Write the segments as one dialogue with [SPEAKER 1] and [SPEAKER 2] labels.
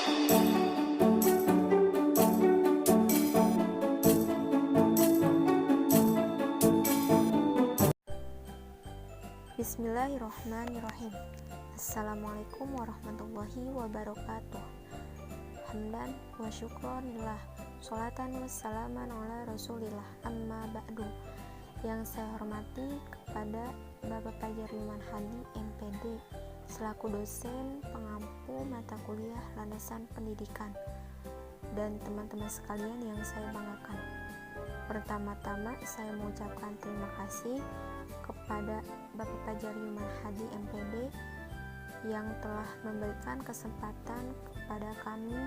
[SPEAKER 1] Bismillahirrahmanirrahim. Assalamualaikum warahmatullahi wabarakatuh. Hamdan wa syukronillah, sholatan wassalaman ala rasulillah, amma ba'du. Yang saya hormati kepada Bapak Fajar Yuman Hadi MPD selaku dosen pengampu mata kuliah landasan pendidikan, dan teman-teman sekalian yang saya banggakan. Pertama-tama saya mengucapkan terima kasih kepada Bapak Fajar Yuman Hadi MPD yang telah memberikan kesempatan kepada kami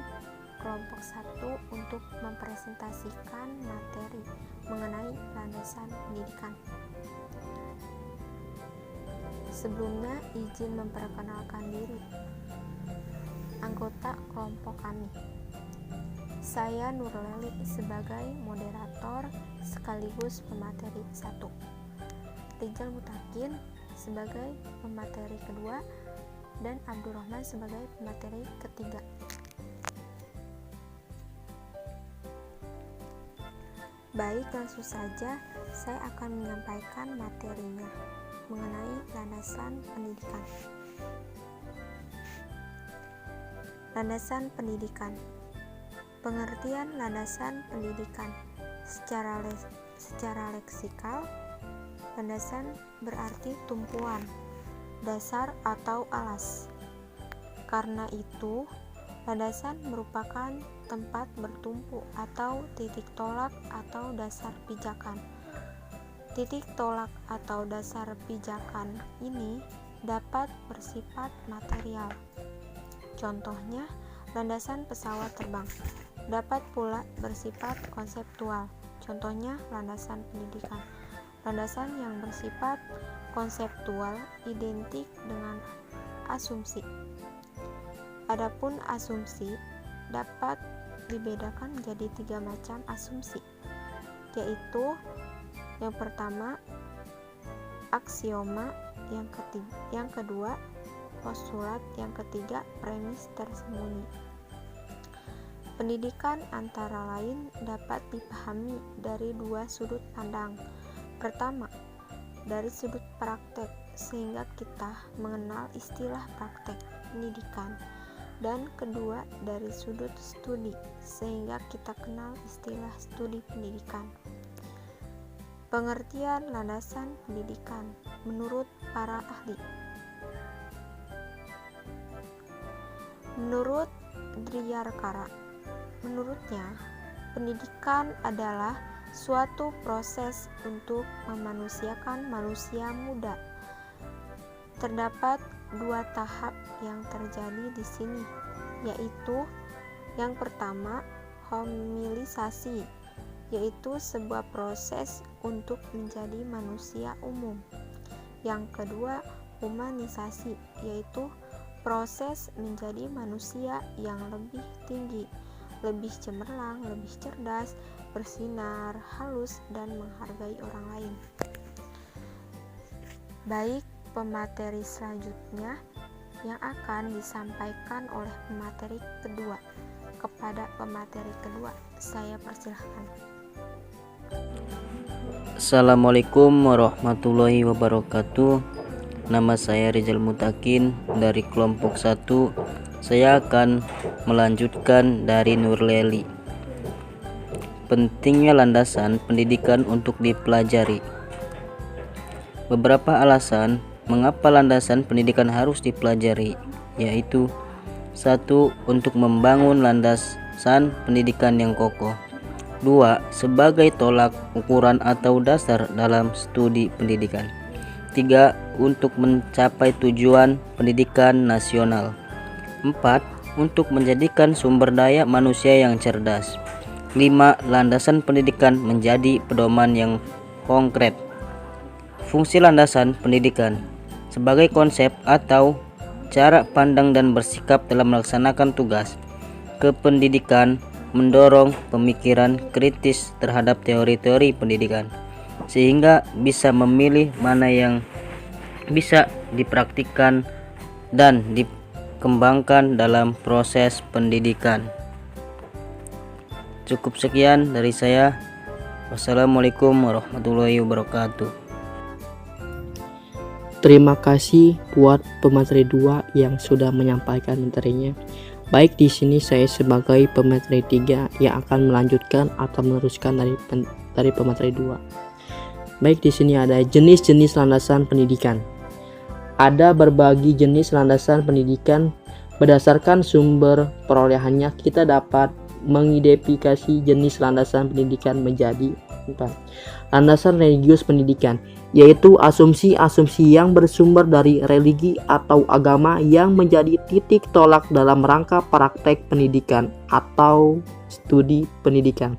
[SPEAKER 1] kelompok 1 untuk mempresentasikan materi mengenai landasan pendidikan. Sebelumnya izin memperkenalkan diri. Anggota kelompok kami. Saya Nurleli sebagai moderator sekaligus pemateri 1. Rizal Mutakin sebagai pemateri kedua, dan Abdurrahman sebagai pemateri ketiga. Baik, langsung saja saya akan menyampaikan materinya mengenai landasan pendidikan. Landasan pendidikan. Pengertian landasan pendidikan secara leksikal. Landasan berarti tumpuan, dasar atau alas. Karena itu, landasan merupakan tempat bertumpu atau titik tolak atau dasar pijakan. Titik tolak atau dasar pijakan ini dapat bersifat material. Contohnya, landasan pesawat terbang. Dapat pula bersifat konseptual. Contohnya, landasan pendidikan. Landasan yang bersifat konseptual identik dengan asumsi. Adapun asumsi dapat dibedakan menjadi 3 macam asumsi, yaitu yang pertama aksioma, yang kedua postulat, yang ketiga premis tersembunyi. Pendidikan antara lain dapat dipahami dari 2 sudut pandang. Pertama, dari sudut praktek, sehingga kita mengenal istilah praktek pendidikan, dan kedua dari sudut studi, sehingga kita kenal istilah studi pendidikan. Pengertian landasan pendidikan menurut para ahli. Menurut Driyarkara, menurutnya pendidikan adalah suatu proses untuk memanusiakan manusia muda. Terdapat 2 tahap yang terjadi di sini, yaitu yang pertama homilisasi, yaitu sebuah proses untuk menjadi manusia umum. Yang kedua humanisasi, yaitu proses menjadi manusia yang lebih tinggi, lebih cemerlang, lebih cerdas, bersinar, halus, dan menghargai orang lain. Baik, pemateri selanjutnya yang akan disampaikan oleh pemateri kedua. Kepada pemateri kedua, saya persilahkan.
[SPEAKER 2] Assalamualaikum warahmatullahi wabarakatuh. Nama saya Rizal Mutakin dari kelompok 1. Saya akan melanjutkan dari Nurleli. Pentingnya landasan pendidikan untuk dipelajari. Beberapa alasan mengapa landasan pendidikan harus dipelajari, yaitu 1. Untuk membangun landasan pendidikan yang kokoh. 2. Sebagai tolak ukuran atau dasar dalam studi pendidikan. 3. Untuk mencapai tujuan pendidikan nasional. 4. Untuk menjadikan sumber daya manusia yang cerdas. 5. Landasan pendidikan menjadi pedoman yang konkret. Fungsi landasan pendidikan sebagai konsep atau cara pandang dan bersikap dalam melaksanakan tugas kependidikan, mendorong pemikiran kritis terhadap teori-teori pendidikan, sehingga bisa memilih mana yang bisa dipraktikkan dan kembangkan dalam proses pendidikan. Cukup sekian dari saya. Wassalamualaikum warahmatullahi wabarakatuh.
[SPEAKER 3] Terima kasih buat pemateri 2 yang sudah menyampaikan materinya. Baik, di sini saya sebagai pemateri 3 yang akan melanjutkan atau meneruskan dari pemateri 2. Baik, di sini ada jenis-jenis landasan pendidikan. Ada berbagai jenis landasan pendidikan. Berdasarkan sumber perolehannya, kita dapat mengidentifikasi jenis landasan pendidikan menjadi 4. Landasan religius pendidikan, yaitu asumsi-asumsi yang bersumber dari religi atau agama yang menjadi titik tolak dalam rangka praktek pendidikan atau studi pendidikan.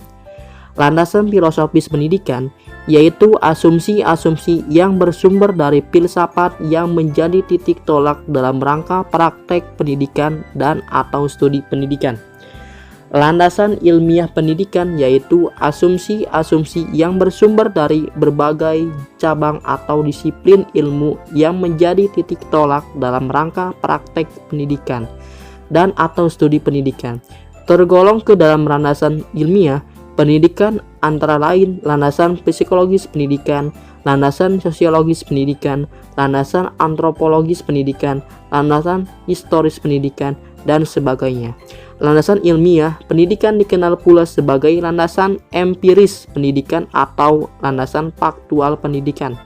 [SPEAKER 3] Landasan filosofis pendidikan, yaitu asumsi-asumsi yang bersumber dari filsafat yang menjadi titik tolak dalam rangka praktek pendidikan dan atau studi pendidikan. Landasan ilmiah pendidikan, yaitu asumsi-asumsi yang bersumber dari berbagai cabang atau disiplin ilmu yang menjadi titik tolak dalam rangka praktek pendidikan dan atau studi pendidikan. Tergolong ke dalam landasan ilmiah pendidikan antara lain landasan psikologis pendidikan, landasan sosiologis pendidikan, landasan antropologis pendidikan, landasan historis pendidikan, dan sebagainya. Landasan ilmiah pendidikan dikenal pula sebagai landasan empiris pendidikan atau landasan faktual pendidikan.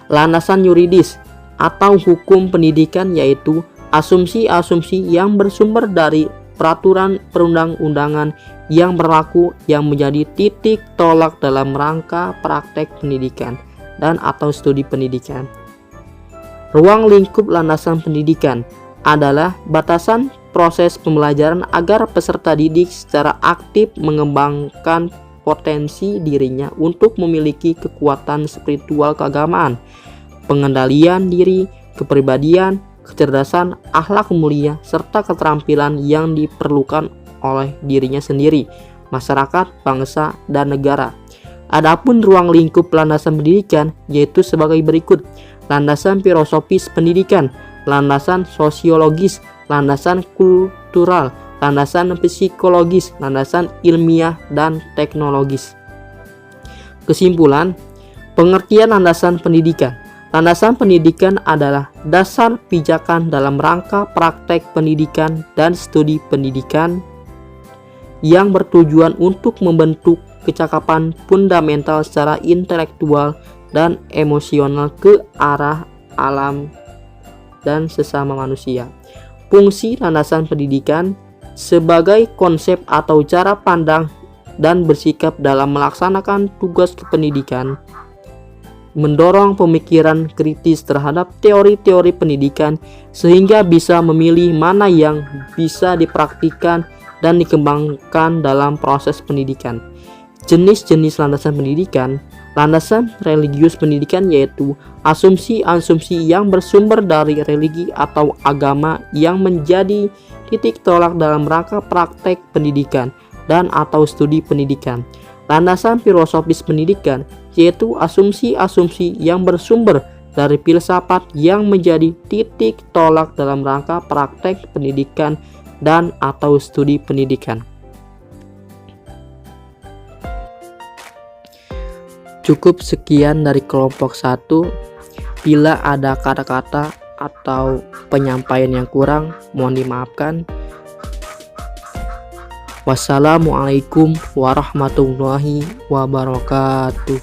[SPEAKER 3] Landasan yuridis atau hukum pendidikan, yaitu asumsi-asumsi yang bersumber dari peraturan perundang-undangan yang berlaku yang menjadi titik tolak dalam rangka praktek pendidikan dan atau studi pendidikan. Ruang lingkup landasan pendidikan adalah batasan proses pembelajaran agar peserta didik secara aktif mengembangkan potensi dirinya untuk memiliki kekuatan spiritual keagamaan, pengendalian diri, kepribadian, kecerdasan, akhlak mulia, serta keterampilan yang diperlukan oleh dirinya sendiri, masyarakat, bangsa, dan negara. Adapun ruang lingkup landasan pendidikan yaitu sebagai berikut: landasan filosofis pendidikan, landasan sosiologis, landasan kultural, landasan psikologis, landasan ilmiah, dan teknologis. Kesimpulan, pengertian landasan pendidikan. Landasan pendidikan adalah dasar pijakan dalam rangka praktek pendidikan dan studi pendidikan yang bertujuan untuk membentuk kecakapan fundamental secara intelektual dan emosional ke arah alam dan sesama manusia. Fungsi landasan pendidikan sebagai konsep atau cara pandang dan bersikap dalam melaksanakan tugas kependidikan, mendorong pemikiran kritis terhadap teori-teori pendidikan sehingga bisa memilih mana yang bisa dipraktikkan dan dikembangkan dalam proses pendidikan. Jenis-jenis landasan pendidikan. Landasan religius pendidikan, yaitu asumsi-asumsi yang bersumber dari religi atau agama yang menjadi titik tolak dalam rangka praktek pendidikan dan atau studi pendidikan. Landasan filosofis pendidikan, yaitu asumsi-asumsi yang bersumber dari filsafat yang menjadi titik tolak dalam rangka praktek pendidikan dan atau studi pendidikan. Cukup sekian dari kelompok 1. Bila ada kata-kata atau penyampaian yang kurang, mohon dimaafkan. Wassalamualaikum warahmatullahi wabarakatuh.